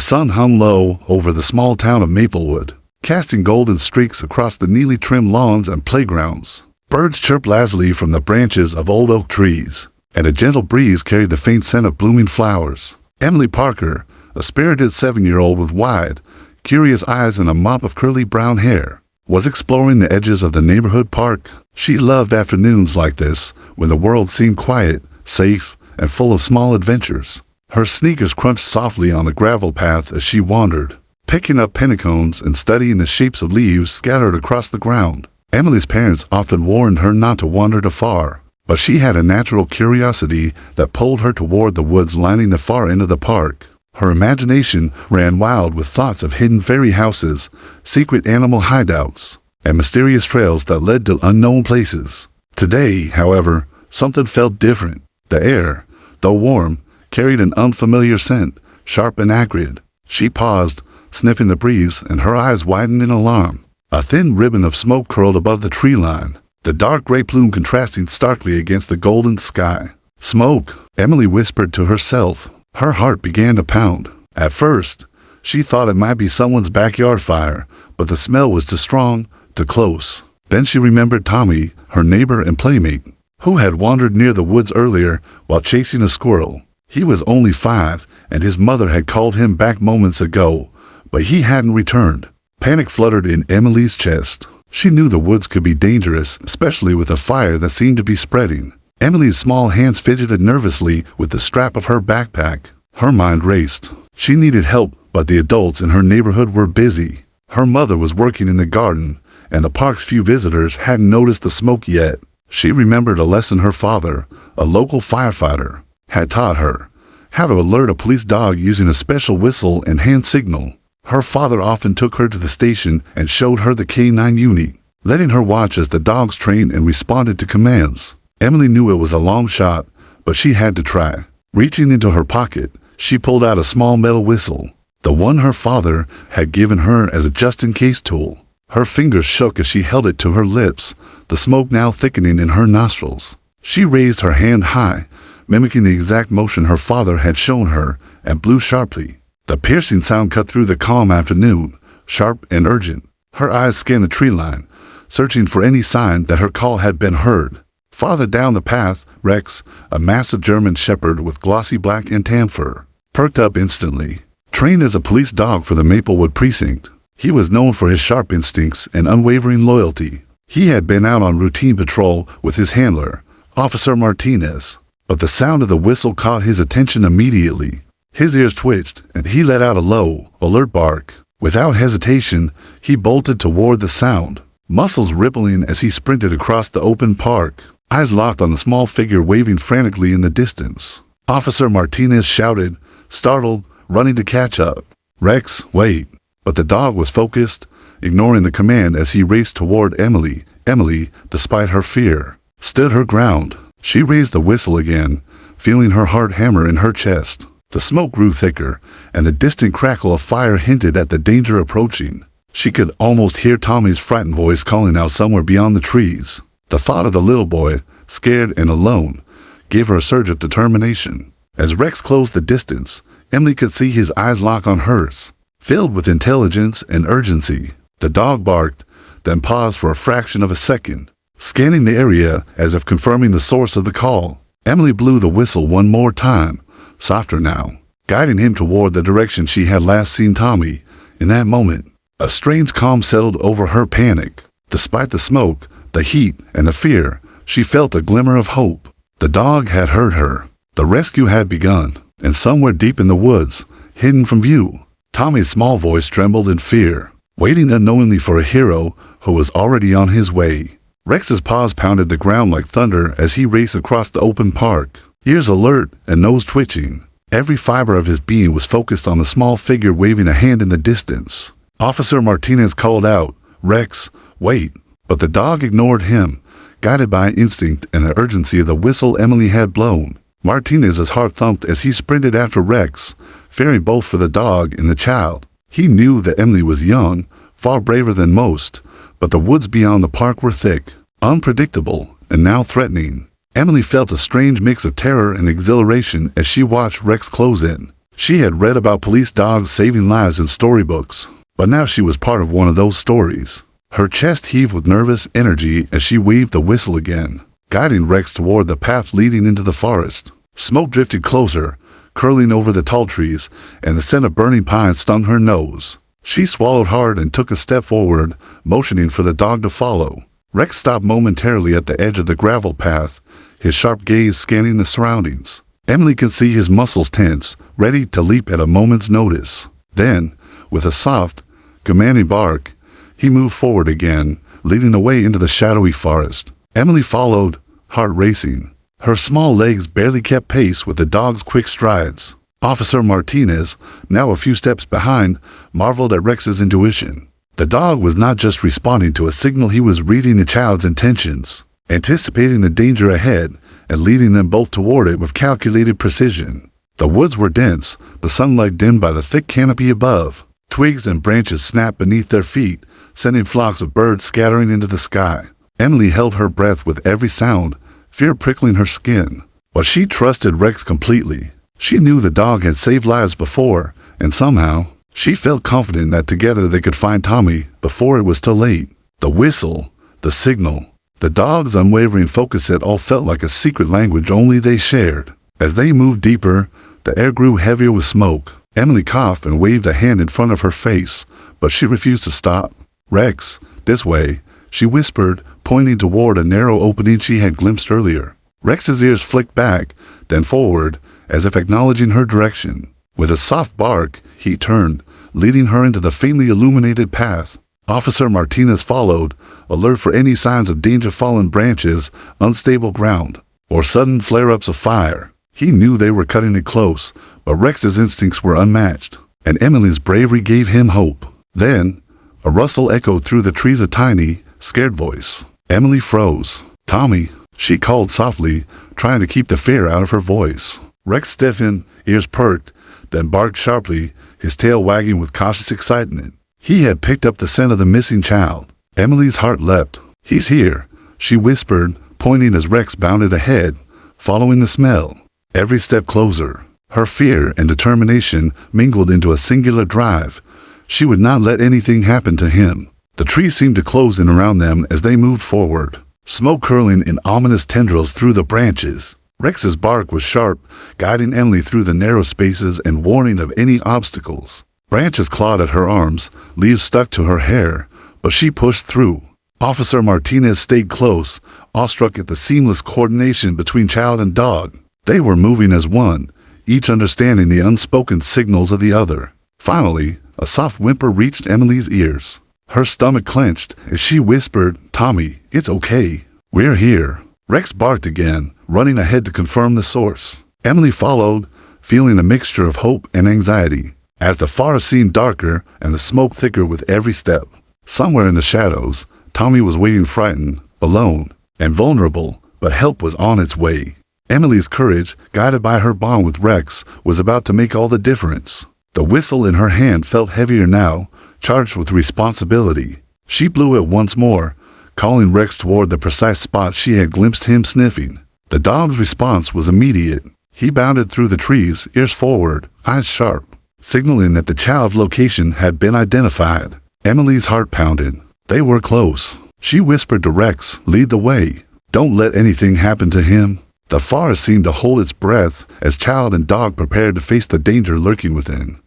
sun hung low over the small town of Maplewood, casting golden streaks across the neatly trimmed lawns and playgrounds. Birds chirped lazily from the branches of old oak trees, and a gentle breeze carried the faint scent of blooming flowers. Emily Parker, a spirited 7-year-old with wide, curious eyes and a mop of curly brown hair, was exploring the edges of the neighborhood park. She loved afternoons like this, when the world seemed quiet, safe, and full of small adventures. Her sneakers crunched softly on the gravel path as she wandered, picking up pennicones and studying the shapes of leaves scattered across the ground. Emily's parents often warned her not to wander too far, but she had a natural curiosity that pulled her toward the woods lining the far end of the park. Her imagination ran wild with thoughts of hidden fairy houses, secret animal hideouts, and mysterious trails that led to unknown places. Today, however, something felt different. The air, though warm, carried an unfamiliar scent, sharp and acrid. She paused, sniffing the breeze, and her eyes widened in alarm. A thin ribbon of smoke curled above the tree line, the dark gray plume contrasting starkly against the golden sky. "Smoke," Emily whispered to herself. Her heart began to pound. At first, she thought it might be someone's backyard fire, but the smell was too strong, too close. Then she remembered Tommy, her neighbor and playmate, who had wandered near the woods earlier while chasing a squirrel. He was only 5, and his mother had called him back moments ago, but he hadn't returned. Panic fluttered in Emily's chest. She knew the woods could be dangerous, especially with a fire that seemed to be spreading. Emily's small hands fidgeted nervously with the strap of her backpack. Her mind raced. She needed help, but the adults in her neighborhood were busy. Her mother was working in the garden, and the park's few visitors hadn't noticed the smoke yet. She remembered a lesson her father, a local firefighter, had taught her: how to alert a police dog using a special whistle and hand signal. Her father often took her to the station and showed her the K9 unit, letting her watch as the dogs trained and responded to commands. Emily knew it was a long shot, but she had to try. Reaching into her pocket, she pulled out a small metal whistle, the one her father had given her as a just-in-case tool. Her fingers shook as she held it to her lips, the smoke now thickening in her nostrils. She raised her hand high, mimicking the exact motion her father had shown her, and blew sharply. The piercing sound cut through the calm afternoon, sharp and urgent. Her eyes scanned the tree line, searching for any sign that her call had been heard. Farther down the path, Rex, a massive German shepherd with glossy black and tan fur, perked up instantly. Trained as a police dog for the Maplewood precinct, he was known for his sharp instincts and unwavering loyalty. He had been out on routine patrol with his handler, Officer Martinez, but the sound of the whistle caught his attention immediately. His ears twitched, and he let out a low, alert bark. Without hesitation, he bolted toward the sound, muscles rippling as he sprinted across the open park, eyes locked on the small figure waving frantically in the distance. Officer Martinez shouted, startled, running to catch up. "Rex, wait." But the dog was focused, ignoring the command as he raced toward Emily. Emily, despite her fear, stood her ground. She raised the whistle again, feeling her heart hammer in her chest. The smoke grew thicker, and the distant crackle of fire hinted at the danger approaching. She could almost hear Tommy's frightened voice calling out somewhere beyond the trees. The thought of the little boy, scared and alone, gave her a surge of determination. As Rex closed the distance, Emily could see his eyes lock on hers, filled with intelligence and urgency. The dog barked, then paused for a fraction of a second, scanning the area as if confirming the source of the call. Emily blew the whistle one more time, softer now, guiding him toward the direction she had last seen Tommy. In that moment, a strange calm settled over her panic. Despite the smoke, the heat, and the fear, she felt a glimmer of hope. The dog had heard her. The rescue had begun, and somewhere deep in the woods, hidden from view, Tommy's small voice trembled in fear, waiting unknowingly for a hero who was already on his way. Rex's paws pounded the ground like thunder as he raced across the open park, ears alert and nose twitching. Every fiber of his being was focused on the small figure waving a hand in the distance. Officer Martinez called out, "Rex, wait." But the dog ignored him, guided by instinct and the urgency of the whistle Emily had blown. Martinez's heart thumped as he sprinted after Rex, fearing both for the dog and the child. He knew that Emily was young, far braver than most, but the woods beyond the park were thick, unpredictable, and now threatening. Emily felt a strange mix of terror and exhilaration as she watched Rex close in. She had read about police dogs saving lives in storybooks, but now she was part of one of those stories. Her chest heaved with nervous energy as she waved the whistle again, guiding Rex toward the path leading into the forest. Smoke drifted closer, curling over the tall trees, and the scent of burning pine stung her nose. She swallowed hard and took a step forward, motioning for the dog to follow. Rex stopped momentarily at the edge of the gravel path, his sharp gaze scanning the surroundings. Emily could see his muscles tense, ready to leap at a moment's notice. Then, with a soft, commanding bark, he moved forward again, leading the way into the shadowy forest. Emily followed, heart racing. Her small legs barely kept pace with the dog's quick strides. Officer Martinez, now a few steps behind, marveled at Rex's intuition. The dog was not just responding to a signal, he was reading the child's intentions, anticipating the danger ahead, and leading them both toward it with calculated precision. The woods were dense, the sunlight dimmed by the thick canopy above. Twigs and branches snapped beneath their feet, sending flocks of birds scattering into the sky. Emily held her breath with every sound, fear prickling her skin. But she trusted Rex completely. She knew the dog had saved lives before, and somehow, she felt confident that together they could find Tommy before it was too late. The whistle, the signal, the dog's unwavering focus, it all felt like a secret language only they shared. As they moved deeper, the air grew heavier with smoke. Emily coughed and waved a hand in front of her face, but she refused to stop. "Rex, this way," she whispered, pointing toward a narrow opening she had glimpsed earlier. Rex's ears flicked back, then forward, as if acknowledging her direction. With a soft bark, he turned, leading her into the faintly illuminated path. Officer Martinez followed, alert for any signs of danger, fallen branches, unstable ground, or sudden flare-ups of fire. He knew they were cutting it close, but Rex's instincts were unmatched, and Emily's bravery gave him hope. Then, a rustle echoed through the trees, a tiny, scared voice. Emily froze. "Tommy," she called softly, trying to keep the fear out of her voice. Rex stiffened, ears perked, then barked sharply, his tail wagging with cautious excitement. He had picked up the scent of the missing child. Emily's heart leapt. "He's here," she whispered, pointing as Rex bounded ahead, following the smell. Every step closer. Her fear and determination mingled into a singular drive. She would not let anything happen to him. The trees seemed to close in around them as they moved forward, smoke curling in ominous tendrils through the branches. Rex's bark was sharp, guiding Emily through the narrow spaces and warning of any obstacles. Branches clawed at her arms, leaves stuck to her hair, but she pushed through. Officer Martinez stayed close, awestruck at the seamless coordination between child and dog. They were moving as one, each understanding the unspoken signals of the other. Finally, a soft whimper reached Emily's ears. Her stomach clenched as she whispered, "Tommy, it's okay. We're here." Rex barked again, running ahead to confirm the source. Emily followed, feeling a mixture of hope and anxiety, as the forest seemed darker and the smoke thicker with every step. Somewhere in the shadows, Tommy was waiting, frightened, alone, and vulnerable, but help was on its way. Emily's courage, guided by her bond with Rex, was about to make all the difference. The whistle in her hand felt heavier now, charged with responsibility. She blew it once more, calling Rex toward the precise spot she had glimpsed him sniffing. The dog's response was immediate. He bounded through the trees, ears forward, eyes sharp, signaling that the child's location had been identified. Emily's heart pounded. They were close. She whispered to Rex, "Lead the way. Don't let anything happen to him." The forest seemed to hold its breath as child and dog prepared to face the danger lurking within.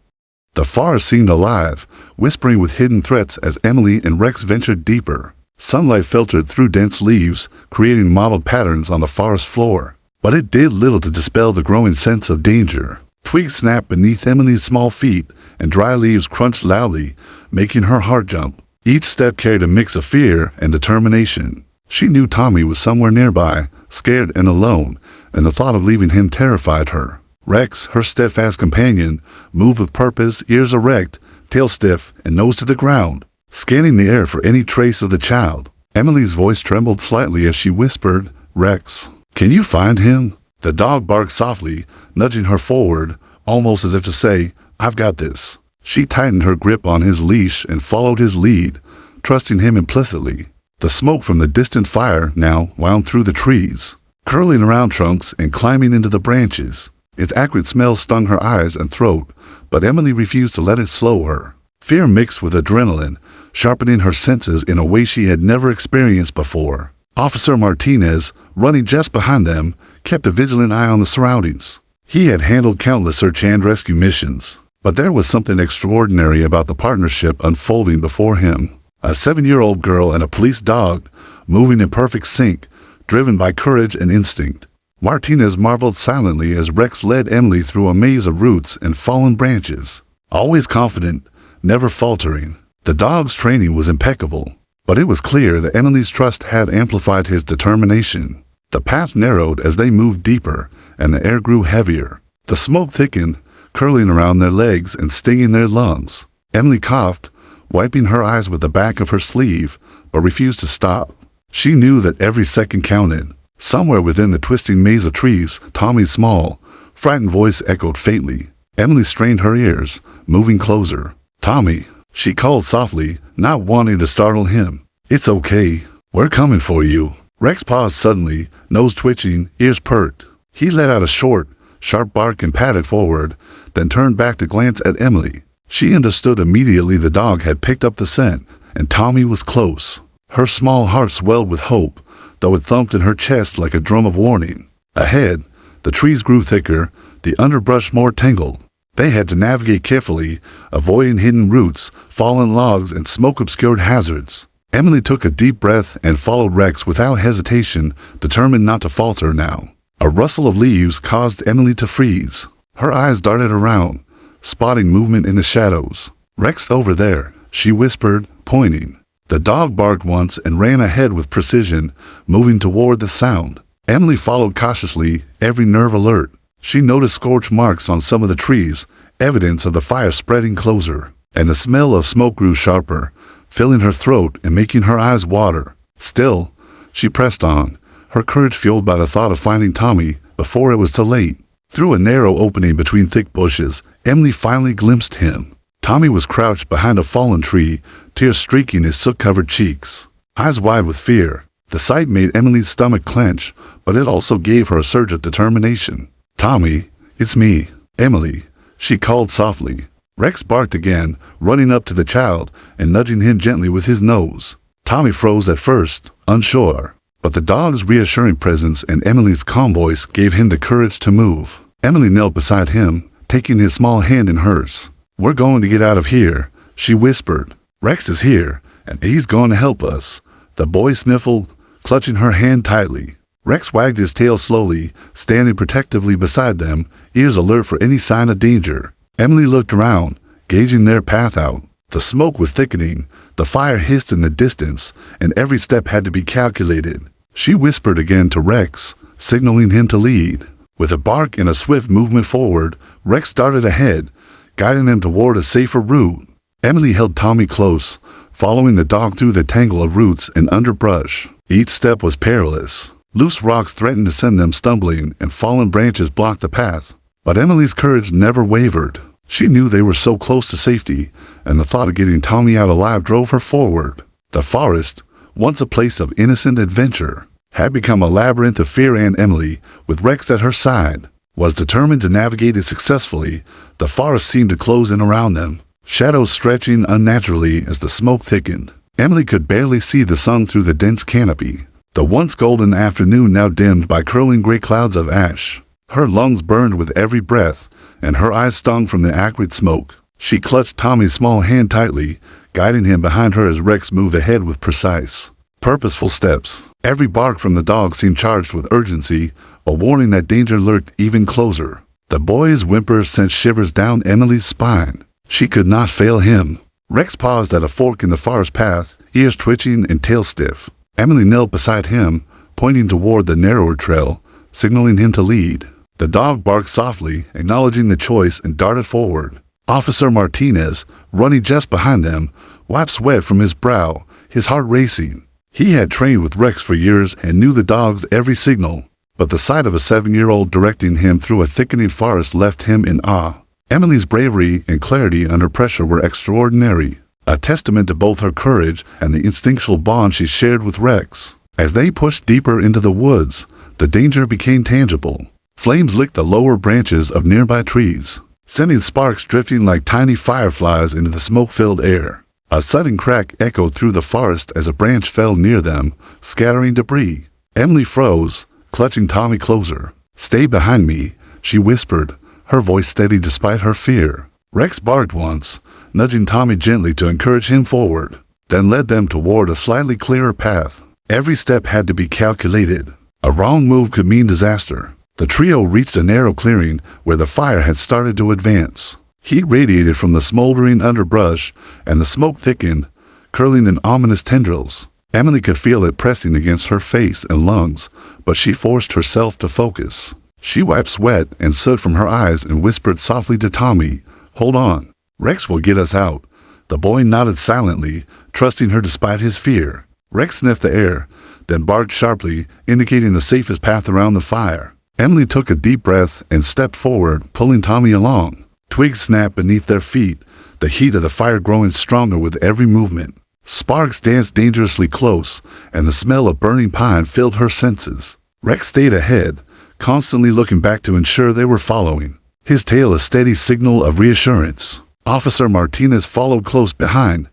The forest seemed alive, whispering with hidden threats as Emily and Rex ventured deeper. Sunlight filtered through dense leaves, creating mottled patterns on the forest floor. But it did little to dispel the growing sense of danger. Twigs snapped beneath Emily's small feet, and dry leaves crunched loudly, making her heart jump. Each step carried a mix of fear and determination. She knew Tommy was somewhere nearby, scared and alone, and the thought of leaving him terrified her. Rex, her steadfast companion, moved with purpose, ears erect, tail stiff, and nose to the ground, scanning the air for any trace of the child. Emily's voice trembled slightly as she whispered, "Rex, can you find him?" The dog barked softly, nudging her forward, almost as if to say, "I've got this." She tightened her grip on his leash and followed his lead, trusting him implicitly. The smoke from the distant fire now wound through the trees, curling around trunks and climbing into the branches. Its acrid smell stung her eyes and throat, but Emily refused to let it slow her. Fear mixed with adrenaline, sharpening her senses in a way she had never experienced before. Officer Martinez, running just behind them, kept a vigilant eye on the surroundings. He had handled countless search and rescue missions, but there was something extraordinary about the partnership unfolding before him. A 7-year-old girl and a police dog, moving in perfect sync, driven by courage and instinct. Martinez marveled silently as Rex led Emily through a maze of roots and fallen branches. Always confident, never faltering. The dog's training was impeccable, but it was clear that Emily's trust had amplified his determination. The path narrowed as they moved deeper, and the air grew heavier. The smoke thickened, curling around their legs and stinging their lungs. Emily coughed, wiping her eyes with the back of her sleeve, but refused to stop. She knew that every second counted. Somewhere within the twisting maze of trees, Tommy's small, frightened voice echoed faintly. Emily strained her ears, moving closer. "Tommy," she called softly, not wanting to startle him. "It's okay. We're coming for you." Rex paused suddenly, nose twitching, ears perked. He let out a short, sharp bark and padded forward, then turned back to glance at Emily. She understood immediately the dog had picked up the scent, and Tommy was close. Her small heart swelled with hope, though it thumped in her chest like a drum of warning. Ahead, the trees grew thicker, the underbrush more tangled. They had to navigate carefully, avoiding hidden roots, fallen logs, and smoke-obscured hazards. Emily took a deep breath and followed Rex without hesitation, determined not to falter now. A rustle of leaves caused Emily to freeze. Her eyes darted around, spotting movement in the shadows. "Rex over there," she whispered, pointing. The dog barked once and ran ahead with precision, moving toward the sound. Emily followed cautiously, every nerve alert. She noticed scorch marks on some of the trees, evidence of the fire spreading closer, and the smell of smoke grew sharper, filling her throat and making her eyes water. Still, she pressed on, her courage fueled by the thought of finding Tommy before it was too late. Through a narrow opening between thick bushes, Emily finally glimpsed him. Tommy was crouched behind a fallen tree, tears streaking his soot-covered cheeks. Eyes wide with fear, the sight made Emily's stomach clench, but it also gave her a surge of determination. "Tommy, it's me, Emily," she called softly. Rex barked again, running up to the child and nudging him gently with his nose. Tommy froze at first, unsure, but the dog's reassuring presence and Emily's calm voice gave him the courage to move. Emily knelt beside him, taking his small hand in hers. "We're going to get out of here," she whispered. "Rex is here, and he's going to help us." The boy sniffled, clutching her hand tightly. Rex wagged his tail slowly, standing protectively beside them, ears alert for any sign of danger. Emily looked around, gauging their path out. The smoke was thickening, the fire hissed in the distance, and every step had to be calculated. She whispered again to Rex, signaling him to lead. With a bark and a swift movement forward, Rex darted ahead, guiding them toward a safer route. Emily held Tommy close, following the dog through the tangle of roots and underbrush. Each step was perilous. Loose rocks threatened to send them stumbling, and fallen branches blocked the path. But Emily's courage never wavered. She knew they were so close to safety, and the thought of getting Tommy out alive drove her forward. The forest, once a place of innocent adventure, had become a labyrinth of fear, and Emily, with Rex at her side, was determined to navigate it successfully. The forest seemed to close in around them, shadows stretching unnaturally as the smoke thickened. Emily could barely see the sun through the dense canopy, the once golden afternoon now dimmed by curling gray clouds of ash. Her lungs burned with every breath, and her eyes stung from the acrid smoke. She clutched Tommy's small hand tightly, guiding him behind her as Rex moved ahead with precise, purposeful steps. Every bark from the dog seemed charged with urgency, a warning that danger lurked even closer. The boy's whimpers sent shivers down Emily's spine. She could not fail him. Rex paused at a fork in the forest path, ears twitching and tail stiff. Emily knelt beside him, pointing toward the narrower trail, signaling him to lead. The dog barked softly, acknowledging the choice, and darted forward. Officer Martinez, running just behind them, wiped sweat from his brow, his heart racing. He had trained with Rex for years and knew the dog's every signal, but the sight of a 7-year-old directing him through a thickening forest left him in awe. Emily's bravery and clarity under pressure were extraordinary, a testament to both her courage and the instinctual bond she shared with Rex. As they pushed deeper into the woods, the danger became tangible. Flames licked the lower branches of nearby trees, sending sparks drifting like tiny fireflies into the smoke-filled air. A sudden crack echoed through the forest as a branch fell near them, scattering debris. Emily froze, clutching Tommy closer. "Stay behind me," she whispered, her voice steady despite her fear. Rex barked once, nudging Tommy gently to encourage him forward, then led them toward a slightly clearer path. Every step had to be calculated. A wrong move could mean disaster. The trio reached a narrow clearing where the fire had started to advance. Heat radiated from the smoldering underbrush, and the smoke thickened, curling in ominous tendrils. Emily could feel it pressing against her face and lungs, but she forced herself to focus. She wiped sweat and soot from her eyes and whispered softly to Tommy, "Hold on. Rex will get us out." The boy nodded silently, trusting her despite his fear. Rex sniffed the air, then barked sharply, indicating the safest path around the fire. Emily took a deep breath and stepped forward, pulling Tommy along. Twigs snapped beneath their feet, the heat of the fire growing stronger with every movement. Sparks danced dangerously close, and the smell of burning pine filled her senses. Rex stayed ahead, constantly looking back to ensure they were following, his tail a steady signal of reassurance. Officer Martinez followed close behind,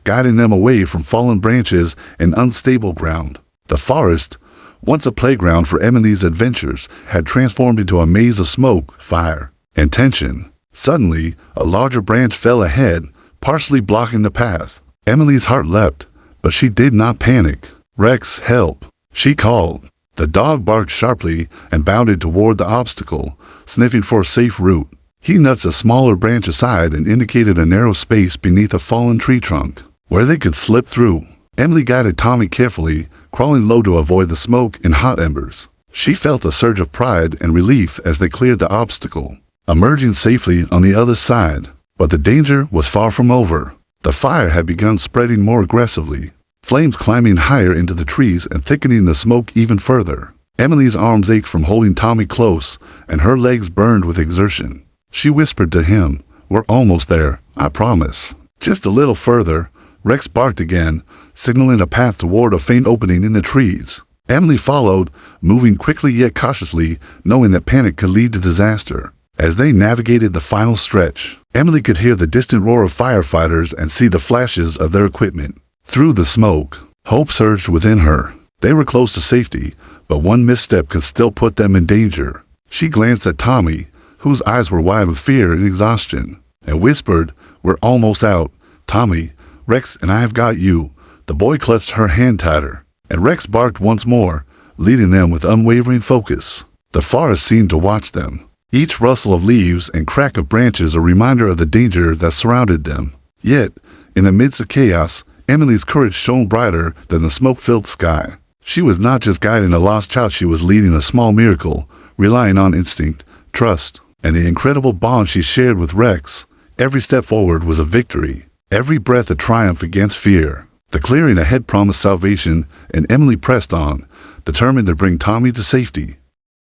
guiding them away from fallen branches and unstable ground. The forest, once a playground for Emily's adventures, had transformed into a maze of smoke, fire, and tension. Suddenly, a larger branch fell ahead, partially blocking the path. Emily's heart leapt, but she did not panic. "Rex, help!" she called. The dog barked sharply and bounded toward the obstacle, sniffing for a safe route. He nudged a smaller branch aside and indicated a narrow space beneath a fallen tree trunk, where they could slip through. Emily guided Tommy carefully, crawling low to avoid the smoke and hot embers. She felt a surge of pride and relief as they cleared the obstacle, emerging safely on the other side. But the danger was far from over. The fire had begun spreading more aggressively, flames climbing higher into the trees and thickening the smoke even further. Emily's arms ached from holding Tommy close, and her legs burned with exertion. She whispered to him, "We're almost there, I promise." Just a little further, Rex barked again, signaling a path toward a faint opening in the trees. Emily followed, moving quickly yet cautiously, knowing that panic could lead to disaster. As they navigated the final stretch, Emily could hear the distant roar of firefighters and see the flashes of their equipment. Through the smoke, hope surged within her. They were close to safety, but one misstep could still put them in danger. She glanced at Tommy, whose eyes were wide with fear and exhaustion, and whispered, "We're almost out. Tommy, Rex and I have got you." The boy clutched her hand tighter, and Rex barked once more, leading them with unwavering focus. The forest seemed to watch them, each rustle of leaves and crack of branches a reminder of the danger that surrounded them. Yet, in the midst of chaos, Emily's courage shone brighter than the smoke-filled sky. She was not just guiding a lost child, she was leading a small miracle, relying on instinct, trust, and the incredible bond she shared with Rex. Every step forward was a victory, every breath a triumph against fear. The clearing ahead promised salvation, and Emily pressed on, determined to bring Tommy to safety.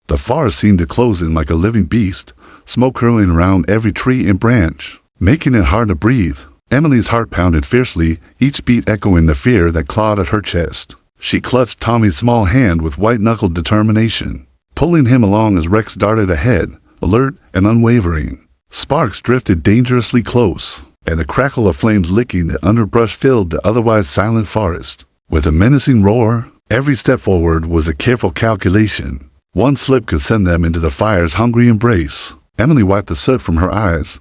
The forest seemed to close in like a living beast, smoke curling around every tree and branch, making it hard to breathe. Emily's heart pounded fiercely, each beat echoing the fear that clawed at her chest. She clutched Tommy's small hand with white-knuckled determination, pulling him along as Rex darted ahead, alert and unwavering. Sparks drifted dangerously close, and the crackle of flames licking the underbrush filled the otherwise silent forest. With a menacing roar, every step forward was a careful calculation. One slip could send them into the fire's hungry embrace. Emily wiped the soot from her eyes,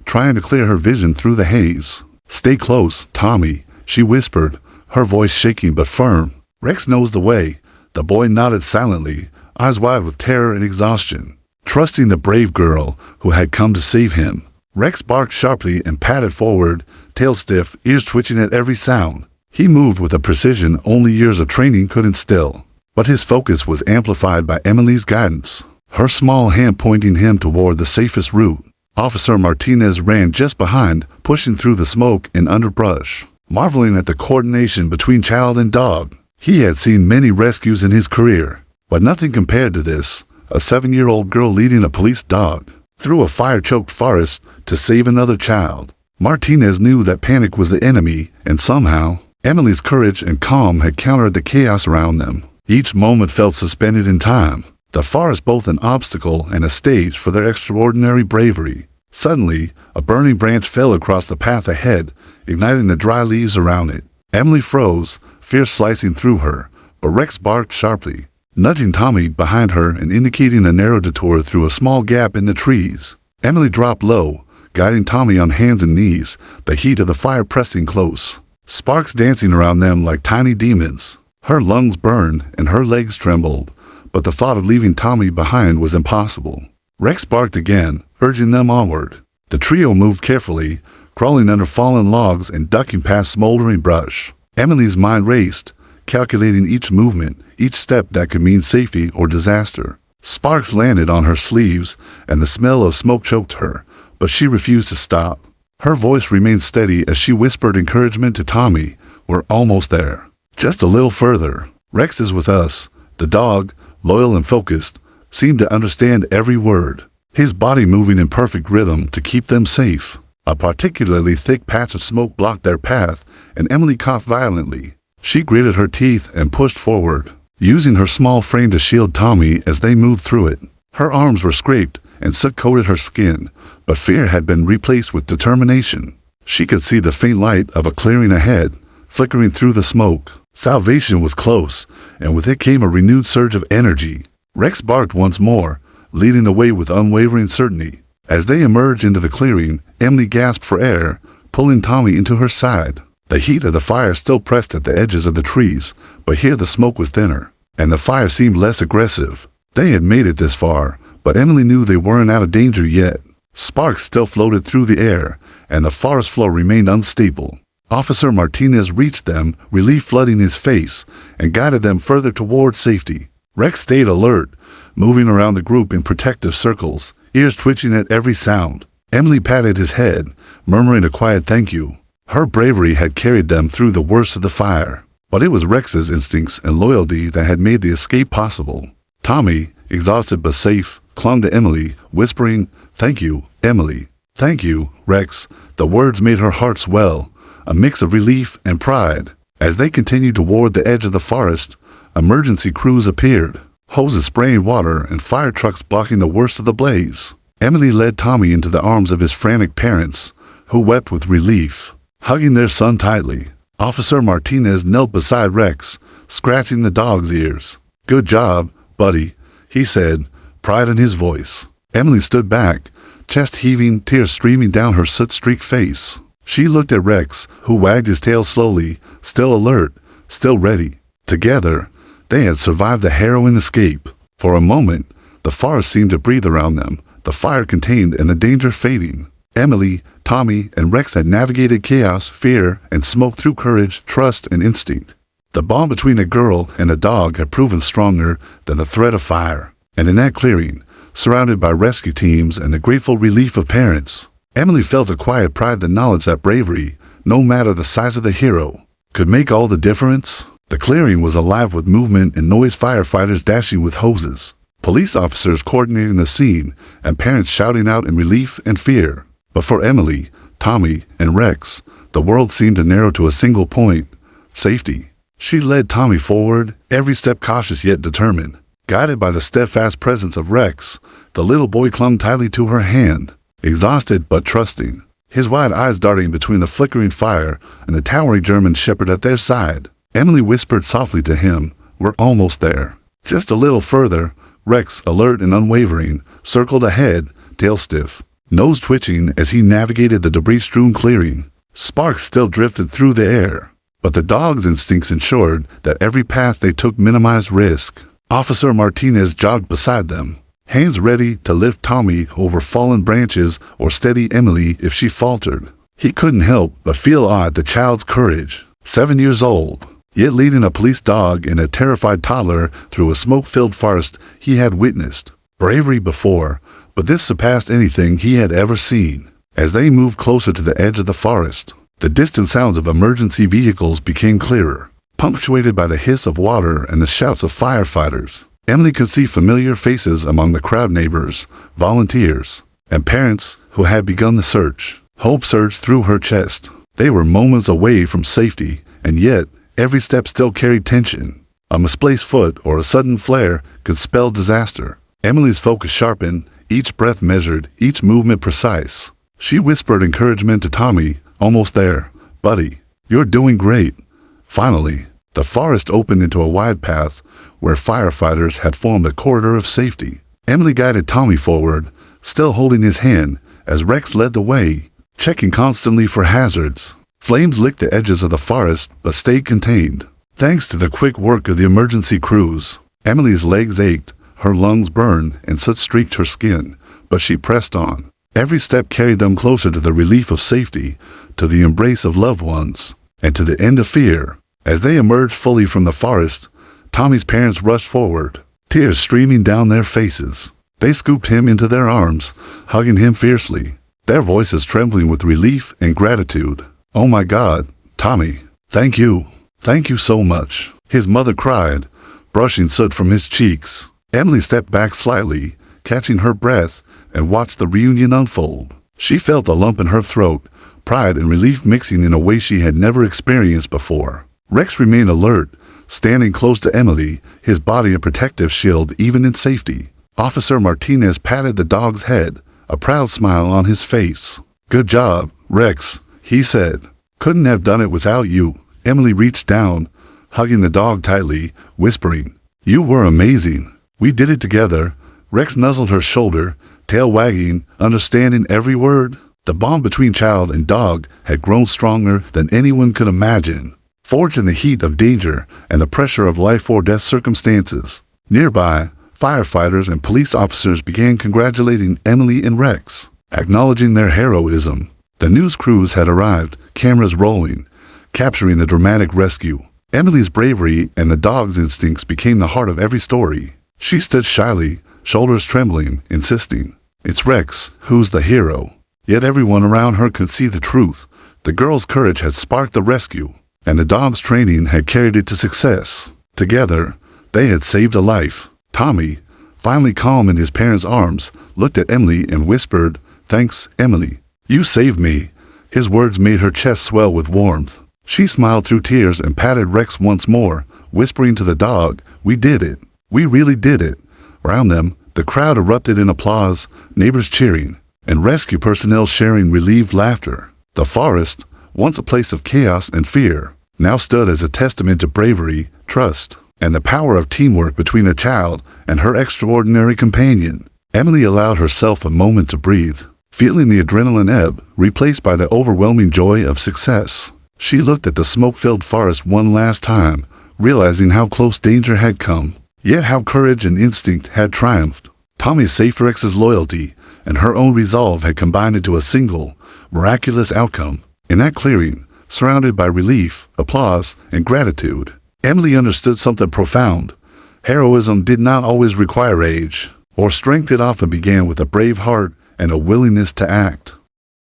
trying to clear her vision through the haze. "Stay close, Tommy," she whispered, her voice shaking but firm. "Rex knows the way." The boy nodded silently, eyes wide with terror and exhaustion, trusting the brave girl who had come to save him. Rex barked sharply and padded forward, tail stiff, ears twitching at every sound. He moved with a precision only years of training could instill, but his focus was amplified by Emily's guidance, her small hand pointing him toward the safest route. Officer Martinez ran just behind, pushing through the smoke and underbrush, marveling at the coordination between child and dog. He had seen many rescues in his career, but nothing compared to this, a 7-year-old girl leading a police dog through a fire-choked forest to save another child. Martinez knew that panic was the enemy, and somehow, Emily's courage and calm had countered the chaos around them. Each moment felt suspended in time. the forest both an obstacle and a stage for their extraordinary bravery. Suddenly, a burning branch fell across the path ahead, igniting the dry leaves around it. Emily froze, fear slicing through her, but Rex barked sharply, nudging Tommy behind her and indicating a narrow detour through a small gap in the trees. Emily dropped low, guiding Tommy on hands and knees, the heat of the fire pressing close, sparks dancing around them like tiny demons. Her lungs burned and her legs trembled, but the thought of leaving Tommy behind was impossible. Rex barked again, urging them onward. The trio moved carefully, crawling under fallen logs and ducking past smoldering brush. Emily's mind raced, calculating each movement, each step that could mean safety or disaster. Sparks landed on her sleeves, and the smell of smoke choked her, but she refused to stop. Her voice remained steady as she whispered encouragement to Tommy. "We're almost there. Just a little further. Rex is with us." The dog, loyal and focused, seemed to understand every word, his body moving in perfect rhythm to keep them safe. A particularly thick patch of smoke blocked their path, and Emily coughed violently. She gritted her teeth and pushed forward, using her small frame to shield Tommy as they moved through it. Her arms were scraped and soot coated her skin, but fear had been replaced with determination. She could see the faint light of a clearing ahead, flickering through the smoke. Salvation was close, and with it came a renewed surge of energy. Rex barked once more, leading the way with unwavering certainty. As they emerged into the clearing, Emily gasped for air, pulling Tommy into her side. The heat of the fire still pressed at the edges of the trees, but here the smoke was thinner, and the fire seemed less aggressive. They had made it this far, but Emily knew they weren't out of danger yet. Sparks still floated through the air, and the forest floor remained unstable. Officer Martinez reached them, relief flooding his face, and guided them further toward safety. Rex stayed alert, moving around the group in protective circles, ears twitching at every sound. Emily patted his head, murmuring a quiet thank you. Her bravery had carried them through the worst of the fire, but it was Rex's instincts and loyalty that had made the escape possible. Tommy, exhausted but safe, clung to Emily, whispering, "Thank you, Emily. Thank you, Rex." The words made her heart swell, a mix of relief and pride. As they continued toward the edge of the forest, emergency crews appeared, hoses spraying water and fire trucks blocking the worst of the blaze. Emily led Tommy into the arms of his frantic parents, who wept with relief, hugging their son tightly. Officer Martinez knelt beside Rex, scratching the dog's ears. "Good job, buddy," he said, pride in his voice. Emily stood back, chest heaving, tears streaming down her soot-streaked face. She looked at Rex, who wagged his tail slowly, still alert, still ready. Together, they had survived the harrowing escape. For a moment, the forest seemed to breathe around them, the fire contained and the danger fading. Emily, Tommy, and Rex had navigated chaos, fear, and smoke through courage, trust, and instinct. The bond between a girl and a dog had proven stronger than the threat of fire. And in that clearing, surrounded by rescue teams and the grateful relief of parents, Emily felt a quiet pride that knowledge that bravery, no matter the size of the hero, could make all the difference. The clearing was alive with movement and noise, firefighters dashing with hoses, police officers coordinating the scene, and parents shouting out in relief and fear. But for Emily, Tommy, and Rex, the world seemed to narrow to a single point: safety. She led Tommy forward, every step cautious yet determined. Guided by the steadfast presence of Rex, the little boy clung tightly to her hand, exhausted but trusting, his wide eyes darting between the flickering fire and the towering German shepherd at their side. Emily whispered softly to him, "We're almost there. Just a little further." Rex, alert and unwavering, circled ahead, tail stiff, nose twitching as he navigated the debris-strewn clearing. Sparks still drifted through the air, but the dog's instincts ensured that every path they took minimized risk. Officer Martinez jogged beside them, hands ready to lift Tommy over fallen branches or steady Emily if she faltered. He couldn't help but feel awed at the child's courage. 7 years old, yet leading a police dog and a terrified toddler through a smoke-filled forest he had witnessed. Bravery before, but this surpassed anything he had ever seen. As they moved closer to the edge of the forest, the distant sounds of emergency vehicles became clearer, punctuated by the hiss of water and the shouts of firefighters. Emily could see familiar faces among the crowd: neighbors, volunteers, and parents who had begun the search. Hope surged through her chest. They were moments away from safety, and yet every step still carried tension. A misplaced foot or a sudden flare could spell disaster. Emily's focus sharpened, each breath measured, each movement precise. She whispered encouragement to Tommy, almost there. Buddy, you're doing great. Finally, the forest opened into a wide path where firefighters had formed a corridor of safety. Emily guided Tommy forward, still holding his hand, as Rex led the way, checking constantly for hazards. Flames licked the edges of the forest but stayed contained. Thanks to the quick work of the emergency crews, Emily's legs ached, her lungs burned, and soot streaked her skin, but she pressed on. Every step carried them closer to the relief of safety, to the embrace of loved ones, and to the end of fear. As they emerged fully from the forest, Tommy's parents rushed forward, tears streaming down their faces. They scooped him into their arms, hugging him fiercely, their voices trembling with relief and gratitude. "Oh my God, Tommy, thank you. Thank you so much," his mother cried, brushing soot from his cheeks. Emily stepped back slightly, catching her breath, and watched the reunion unfold. She felt a lump in her throat, pride and relief mixing in a way she had never experienced before. Rex remained alert, standing close to Emily, his body a protective shield even in safety. Officer Martinez patted the dog's head, a proud smile on his face. "Good job, Rex," he said. "Couldn't have done it without you." Emily reached down, hugging the dog tightly, whispering, "You were amazing. We did it together." Rex nuzzled her shoulder, tail wagging, understanding every word. The bond between child and dog had grown stronger than anyone could imagine, forged in the heat of danger and the pressure of life-or-death circumstances. Nearby, firefighters and police officers began congratulating Emily and Rex, acknowledging their heroism. The news crews had arrived, cameras rolling, capturing the dramatic rescue. Emily's bravery and the dog's instincts became the heart of every story. She stood shyly, shoulders trembling, insisting, "It's Rex, who's the hero." Yet everyone around her could see the truth. The girl's courage had sparked the rescue, and the dog's training had carried it to success. Together, they had saved a life. Tommy, finally calm in his parents' arms, looked at Emily and whispered, "Thanks, Emily. You saved me." His words made her chest swell with warmth. She smiled through tears and patted Rex once more, whispering to the dog, "We did it. We really did it." Around them, the crowd erupted in applause, neighbors cheering, and rescue personnel sharing relieved laughter. The forest, once a place of chaos and fear, now stood as a testament to bravery, trust, and the power of teamwork between a child and her extraordinary companion. Emily allowed herself a moment to breathe, feeling the adrenaline ebb, replaced by the overwhelming joy of success. She looked at the smoke-filled forest one last time, realizing how close danger had come, yet how courage and instinct had triumphed. Tommy's safe Rex's loyalty and her own resolve had combined into a single, miraculous outcome. In that clearing, surrounded by relief, applause, and gratitude, Emily understood something profound. Heroism did not always require age or strength. It often began with a brave heart and a willingness to act.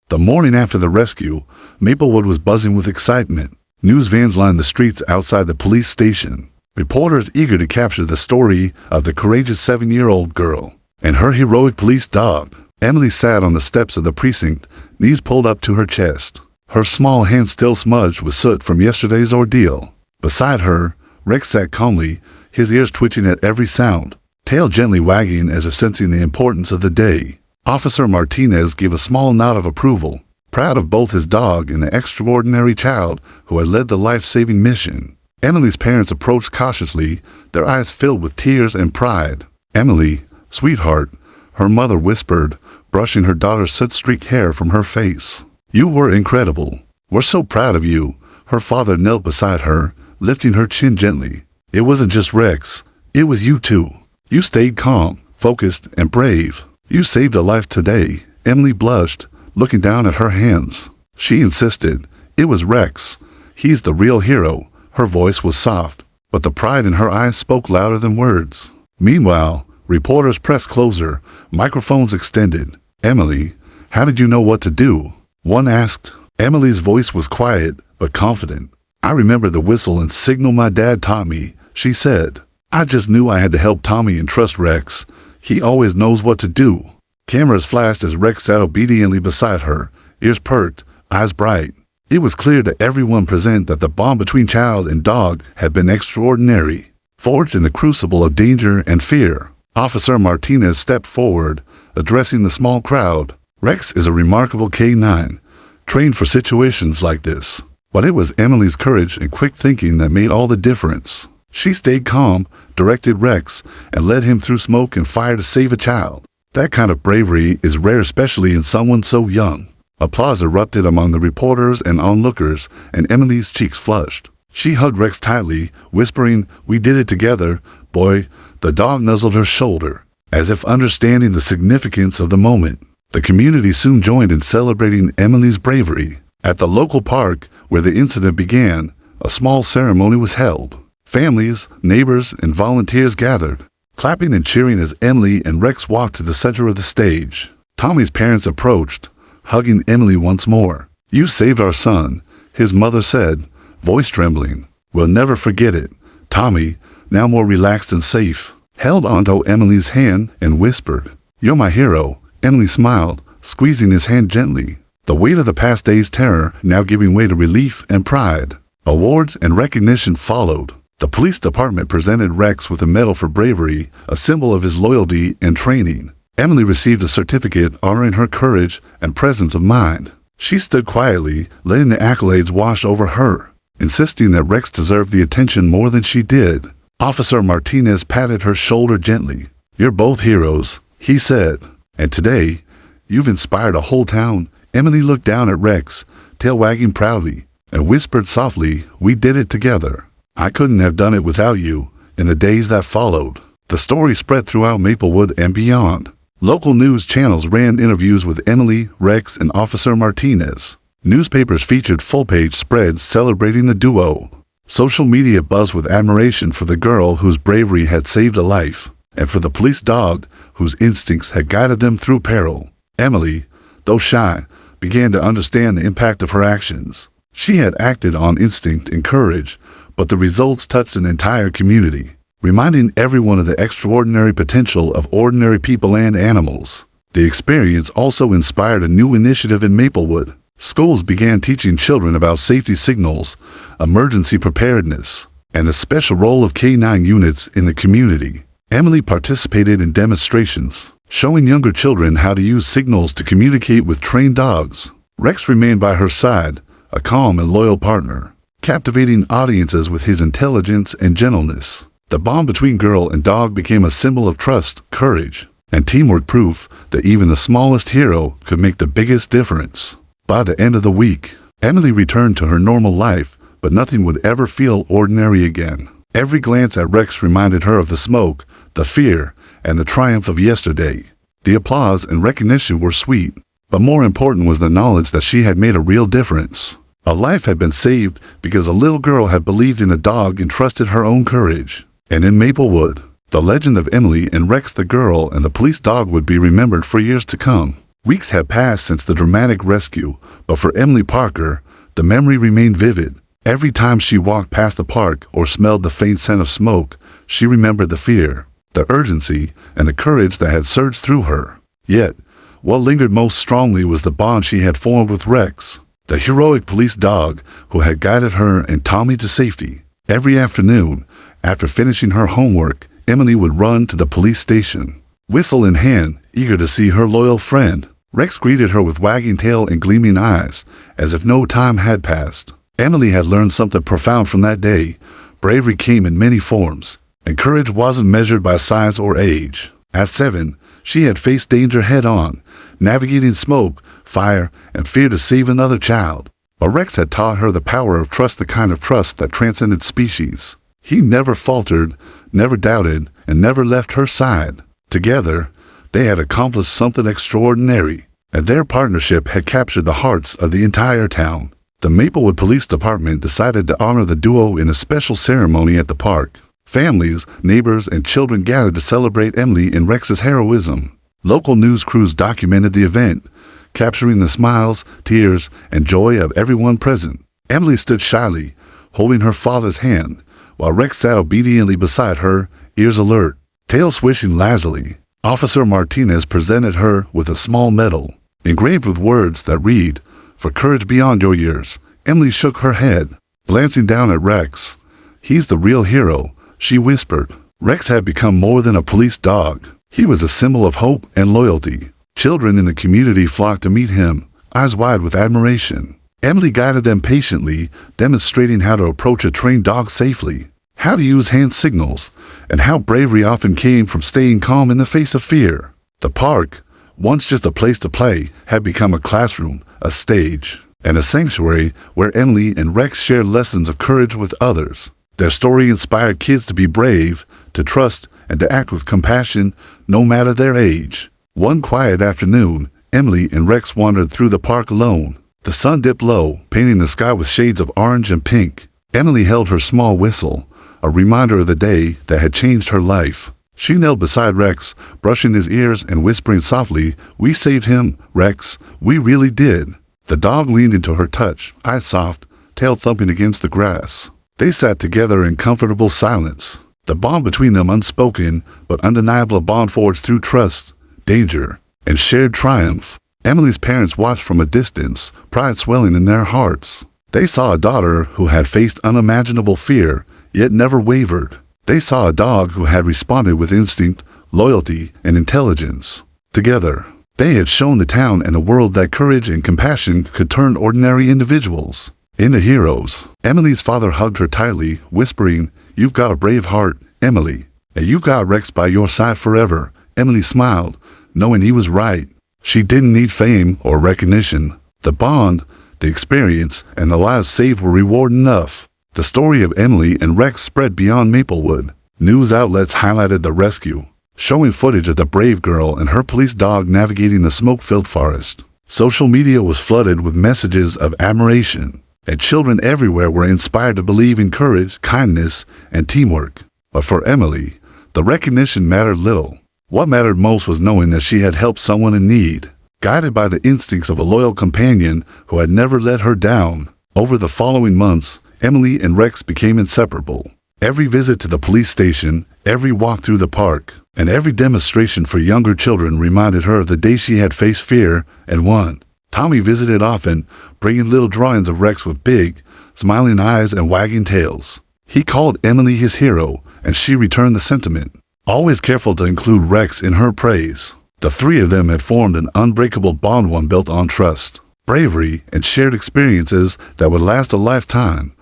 The morning after the rescue, Maplewood was buzzing with excitement. News vans lined the streets outside the police station, reporters eager to capture the story of the courageous 7-year-old girl and her heroic police dog. Emily sat on the steps of the precinct, knees pulled up to her chest, her small hands still smudged with soot from yesterday's ordeal. Beside her, Rex sat calmly, his ears twitching at every sound, tail gently wagging as if sensing the importance of the day. Officer Martinez gave a small nod of approval, proud of both his dog and the extraordinary child who had led the life-saving mission. Emily's parents approached cautiously, their eyes filled with tears and pride. "Emily, sweetheart," her mother whispered, brushing her daughter's soot-streaked hair from her face. "You were incredible. We're so proud of you." Her father knelt beside her, lifting her chin gently. "It wasn't just Rex. It was you too. You stayed calm, focused, and brave. You saved a life today." Emily blushed, looking down at her hands. She insisted, "It was Rex. He's the real hero." Her voice was soft, but the pride in her eyes spoke louder than words. Meanwhile, reporters pressed closer, microphones extended. "Emily, how did you know what to do?" one asked. Emily's voice was quiet but confident. "I remember the whistle and signal my dad taught me," she said. "I just knew I had to help Tommy and trust Rex. He always knows what to do." Cameras flashed as Rex sat obediently beside her, ears perked, eyes bright. It was clear to everyone present that the bond between child and dog had been extraordinary. forged in the crucible of danger and fear. Officer Martinez stepped forward, addressing the small crowd. Rex is a remarkable K-9, trained for situations like this. But it was Emily's courage and quick thinking that made all the difference. She stayed calm, directed Rex, and led him through smoke and fire to save a child. That kind of bravery is rare, especially in someone so young. Applause erupted among the reporters and onlookers, and Emily's cheeks flushed. She hugged Rex tightly, whispering, "We did it together, boy." The dog nuzzled her shoulder, as if understanding the significance of the moment. The community soon joined in celebrating Emily's bravery. At the local park, where the incident began, a small ceremony was held. Families, neighbors, and volunteers gathered, clapping and cheering as Emily and Rex walked to the center of the stage. Tommy's parents approached, hugging Emily once more. "You saved our son," his mother said, voice trembling. "We'll never forget it." Tommy, now more relaxed and safe, held onto Emily's hand and whispered, "You're my hero." Emily smiled, squeezing his hand gently, the weight of the past day's terror now giving way to relief and pride. Awards and recognition followed. The police department presented Rex with a medal for bravery, a symbol of his loyalty and training. Emily received a certificate honoring her courage and presence of mind. She stood quietly, letting the accolades wash over her, insisting that Rex deserved the attention more than she did. Officer Martinez patted her shoulder gently. "You're both heroes," he said. "And today, you've inspired a whole town." Emily looked down at Rex, tail wagging proudly, and whispered softly, "We did it together. I couldn't have done it without you." In the days that followed, the story spread throughout Maplewood and beyond. Local news channels ran interviews with Emily, Rex, and Officer Martinez. Newspapers featured full-page spreads celebrating the duo. Social media buzzed with admiration for the girl whose bravery had saved a life, and for the police dog whose instincts had guided them through peril. Emily, though shy, began to understand the impact of her actions. She had acted on instinct and courage, but the results touched an entire community, reminding everyone of the extraordinary potential of ordinary people and animals. The experience also inspired a new initiative in Maplewood. Schools began teaching children about safety signals, emergency preparedness, and the special role of K-9 units in the community. Emily participated in demonstrations, showing younger children how to use signals to communicate with trained dogs. Rex remained by her side, a calm and loyal partner, captivating audiences with his intelligence and gentleness. The bond between girl and dog became a symbol of trust, courage, and teamwork, proof that even the smallest hero could make the biggest difference. By the end of the week, Emily returned to her normal life, but nothing would ever feel ordinary again. Every glance at Rex reminded her of the smoke, the fear, and the triumph of yesterday. The applause and recognition were sweet, but more important was the knowledge that she had made a real difference. A life had been saved because a little girl had believed in a dog and trusted her own courage. And in Maplewood, the legend of Emily and Rex the girl and the police dog would be remembered for years to come. Weeks had passed since the dramatic rescue, but for Emily Parker, the memory remained vivid. Every time she walked past the park or smelled the faint scent of smoke, she remembered the fear, the urgency, and the courage that had surged through her. Yet, what lingered most strongly was the bond she had formed with Rex, the heroic police dog who had guided her and Tommy to safety. Every afternoon, after finishing her homework, Emily would run to the police station, whistle in hand, eager to see her loyal friend. Rex greeted her with wagging tail and gleaming eyes, as if no time had passed. Emily had learned something profound from that day. Bravery came in many forms, and courage wasn't measured by size or age. At 7, she had faced danger head-on, navigating smoke, fire, and fear to save another child. But Rex had taught her the power of trust, the kind of trust that transcended species. He never faltered, never doubted, and never left her side. Together, they had accomplished something extraordinary, and their partnership had captured the hearts of the entire town. The Maplewood Police Department decided to honor the duo in a special ceremony at the park. Families, neighbors, and children gathered to celebrate Emily and Rex's heroism. Local news crews documented the event, capturing the smiles, tears, and joy of everyone present. Emily stood shyly, holding her father's hand, while Rex sat obediently beside her, ears alert, tail swishing lazily. Officer Martinez presented her with a small medal, engraved with words that read, "For courage beyond your years." Emily shook her head, glancing down at Rex. "He's the real hero, she whispered. Rex had become more than a police dog. He was a symbol of hope and loyalty. Children in the community flocked to meet him, eyes wide with admiration. Emily guided them patiently, demonstrating how to approach a trained dog safely, how to use hand signals, and how bravery often came from staying calm in the face of fear. The park, once just a place to play, had become a classroom, a stage, and a sanctuary where Emily and Rex shared lessons of courage with others. Their story inspired kids to be brave, to trust, and to act with compassion, no matter their age. One quiet afternoon, Emily and Rex wandered through the park alone. The sun dipped low, painting the sky with shades of orange and pink. Emily held her small whistle, a reminder of the day that had changed her life. She knelt beside Rex, brushing his ears and whispering softly, "We saved him, Rex. We really did." The dog leaned into her touch, eyes soft, tail thumping against the grass. They sat together in comfortable silence, the bond between them unspoken but undeniable, a bond forged through trust, danger, and shared triumph. Emily's parents watched from a distance, pride swelling in their hearts. They saw a daughter who had faced unimaginable fear, yet never wavered. They saw a dog who had responded with instinct, loyalty, and intelligence. Together, they had shown the town and the world that courage and compassion could turn ordinary individuals into heroes. Emily's father hugged her tightly, whispering, "You've got a brave heart, Emily, and you've got Rex by your side forever." Emily smiled, knowing he was right. She didn't need fame or recognition. The bond, the experience, and the lives saved were reward enough. The story of Emily and Rex spread beyond Maplewood. News outlets highlighted the rescue, showing footage of the brave girl and her police dog navigating the smoke-filled forest. Social media was flooded with messages of admiration, and children everywhere were inspired to believe in courage, kindness, and teamwork. But for Emily, the recognition mattered little. What mattered most was knowing that she had helped someone in need, guided by the instincts of a loyal companion who had never let her down. Over the following months, Emily and Rex became inseparable. Every visit to the police station, every walk through the park, and every demonstration for younger children reminded her of the day she had faced fear and won. Tommy visited often, bringing little drawings of Rex with big, smiling eyes and wagging tails. He called Emily his hero, and she returned the sentiment, always careful to include Rex in her praise. The three of them had formed an unbreakable bond, one built on trust, bravery, and shared experiences that would last a lifetime.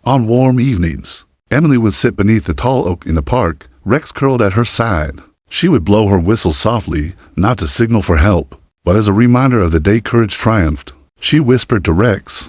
On warm evenings, Emily would sit beneath the tall oak in the park, Rex curled at her side. She would blow her whistle softly, not to signal for help, but as a reminder of the day courage triumphed. She whispered to Rex,